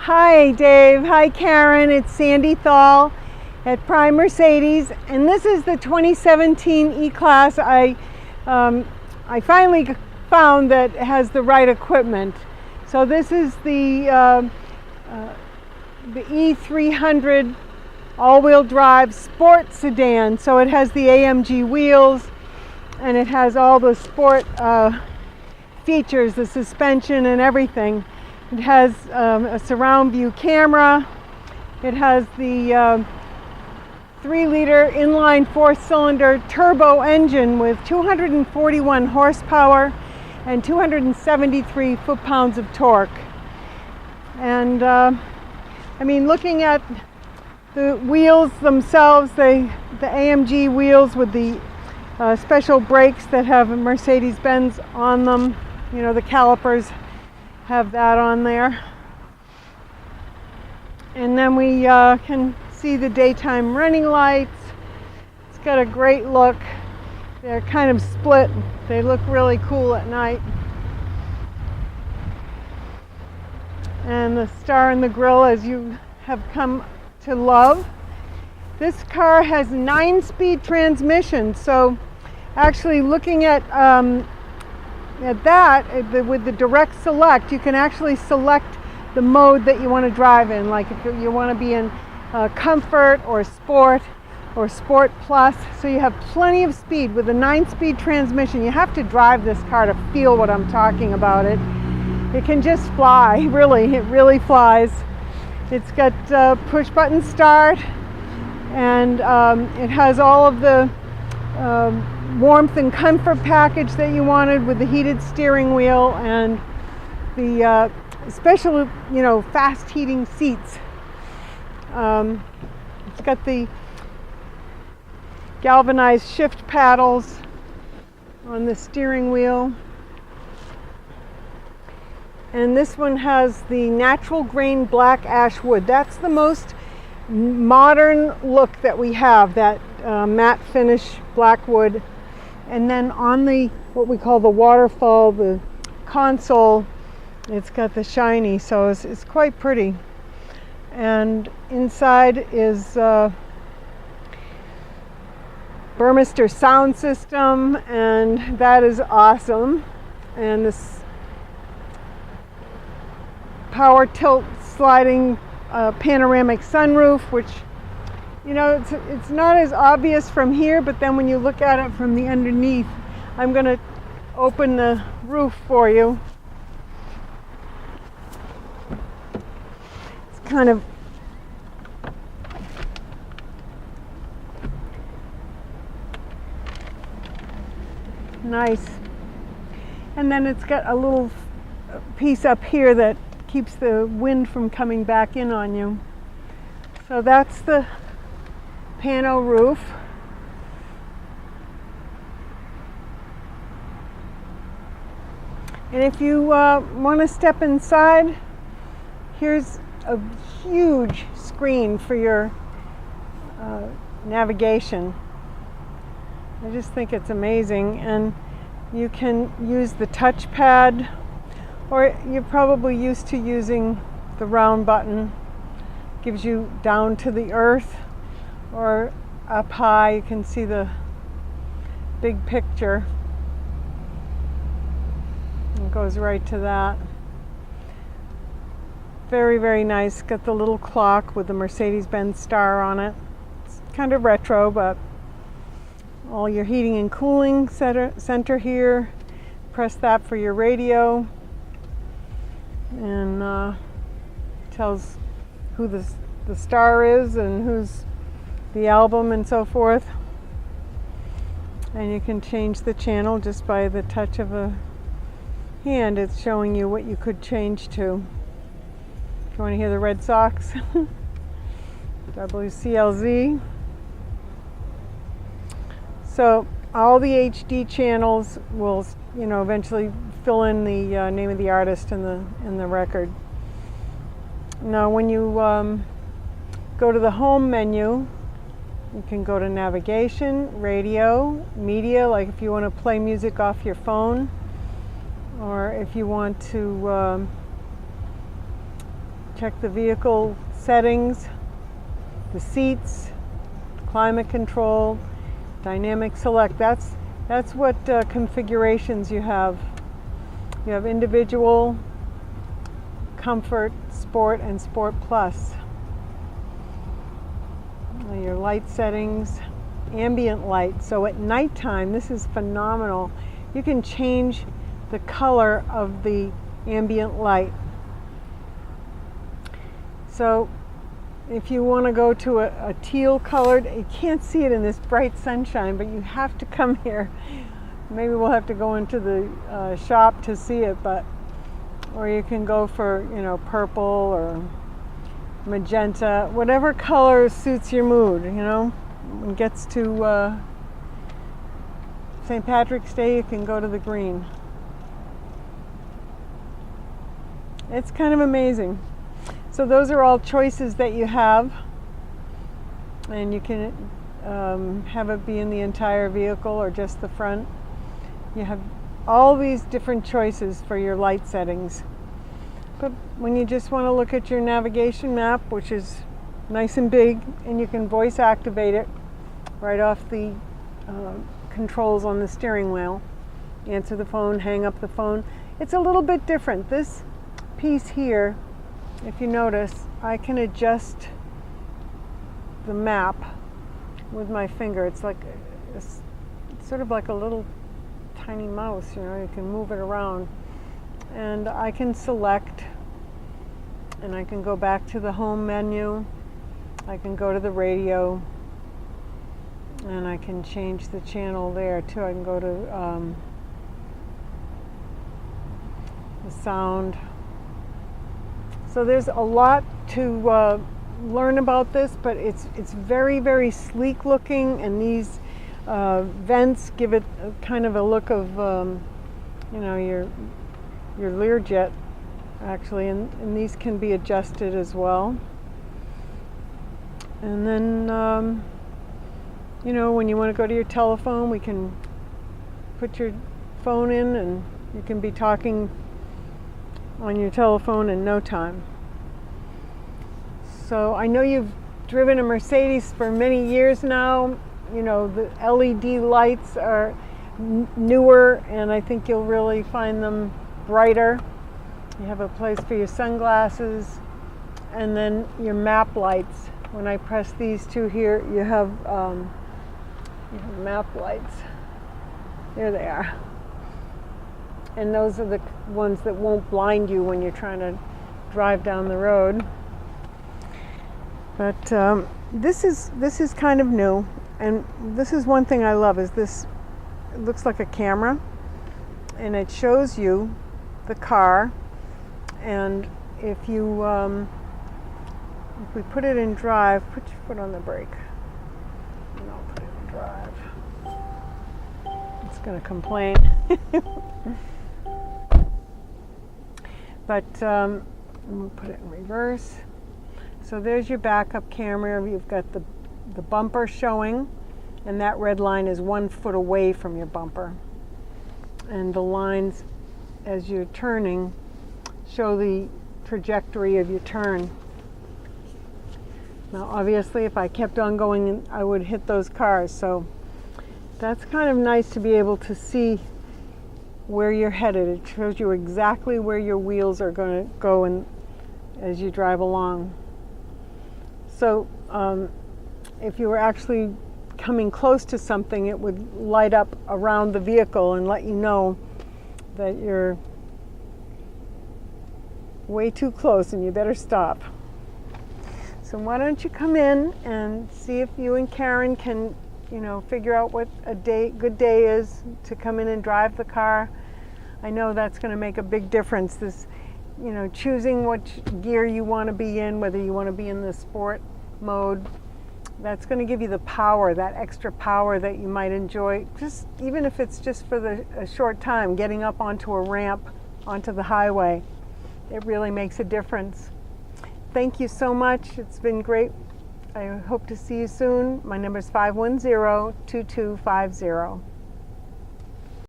Hi Dave, hi Karen, it's Sandy Thal at Prime Mercedes, and this is the 2017 E-Class. I finally found that has the right equipment. So this is the E300 all-wheel drive sport sedan. So it has the AMG wheels and it has all the sport features, the suspension and everything. It has a surround view camera. It has the 3-liter inline 4-cylinder turbo engine with 241 horsepower and 273 foot-pounds of torque. And I mean, looking at the wheels themselves, the AMG wheels with the special brakes that have a Mercedes-Benz on them, you know, the calipers have that on there. And then we can see the daytime running lights. It's got a great look. They're kind of split. They look really cool at night. And the star in the grille, as you have come to love. This car has 9-speed transmission, so actually looking at that, with the direct select, you can actually select the mode that you want to drive in. Like if you want to be in comfort or sport plus. So you have plenty of speed with a 9-speed transmission. You have to drive this car to feel what I'm talking about. It can just fly, really. It really flies. It's got push button start, and it has all of the warmth and comfort package that you wanted with the heated steering wheel and the special, you know, fast heating seats. It's got the galvanized shift paddles on the steering wheel. And this one has the natural grain black ash wood. That's the most modern look that we have, that matte finish black wood. And then on the, what we call the waterfall, the console, it's got the shiny, so it's quite pretty. And inside is Burmester sound system, and that is awesome. And this power tilt sliding panoramic sunroof, which, you know, it's not as obvious from here, but then when you look at it from the underneath, I'm going to open the roof for you. It's kind of nice. And then it's got a little piece up here that keeps the wind from coming back in on you. So that's the pano roof. And if you want to step inside, here's a huge screen for your navigation. I just think it's amazing, and you can use the touchpad, or you're probably used to using the round button. Gives you down to the earth, or up high. You can see the big picture. It goes right to that. Very, very nice. Got the little clock with the Mercedes-Benz star on it. It's kind of retro, but all your heating and cooling center here. Press that for your radio, and tells who the star is and who's the album and so forth. And you can change the channel just by the touch of a hand. It's showing you what you could change to. If you want to hear the Red Sox, WCLZ. So all the HD channels will, you know, eventually fill in the name of the artist in the record. Now when you go to the home menu, you can go to navigation, radio, media, like if you want to play music off your phone, or if you want to check the vehicle settings, the seats, climate control, dynamic select. That's what configurations you have. You have individual, comfort, sport, and sport plus. Your light settings, ambient light. So at nighttime, this is phenomenal. You can change the color of the ambient light. So if you want to go to a teal colored, you can't see it in this bright sunshine, but you have to come here. Maybe we'll have to go into the shop to see it, or you can go for, purple or magenta, whatever color suits your mood. When it gets to St. Patrick's Day, you can go to the green. It's kind of amazing. So those are all choices that you have, and you can have it be in the entire vehicle or just the front. You have all these different choices for your light settings. But when you just want to look at your navigation map, which is nice and big, and you can voice activate it right off the controls on the steering wheel, answer the phone, hang up the phone. It's a little bit different. This piece here, if you notice, I can adjust the map with my finger. It's like it's sort of like a little tiny mouse, you can move it around, and I can select, and I can go back to the home menu. I can go to the radio, and I can change the channel there too. I can go to the sound. So there's a lot to learn about this, but it's very, very sleek looking, and these vents give it kind of a look of your Learjet actually, and these can be adjusted as well. And then when you want to go to your telephone, we can put your phone in, and you can be talking on your telephone in no time. So I know you've driven a Mercedes for many years now. The LED lights are newer, and I think you'll really find them brighter. You have a place for your sunglasses, and then your map lights. When I press these two here, you have map lights. There they are. And those are the ones that won't blind you when you're trying to drive down the road. But this is kind of new, and this is one thing I love. Is this? It looks like a camera, and it shows you the car. And if we put it in drive, put your foot on the brake, and I'll put it in drive. It's going to complain. But we'll put it in reverse. So there's your backup camera. You've got the bumper showing, and that red line is 1 foot away from your bumper. And the lines as you're turning show the trajectory of your turn. Now obviously if I kept on going, I would hit those cars. So that's kind of nice to be able to see where you're headed. It shows you exactly where your wheels are going to go as you drive along. So if you were actually coming close to something, it would light up around the vehicle and let you know that you're way too close and you better stop. So why don't you come in and see if you and Karen can, figure out what a good day is to come in and drive the car. I know that's going to make a big difference. This, choosing which gear you want to be in, whether you want to be in the sport mode, that's going to give you the power, that extra power that you might enjoy, just even if it's just for a short time, getting up onto a ramp, onto the highway. It really makes a difference. Thank you so much. It's been great. I hope to see you soon. My number is 510-2250.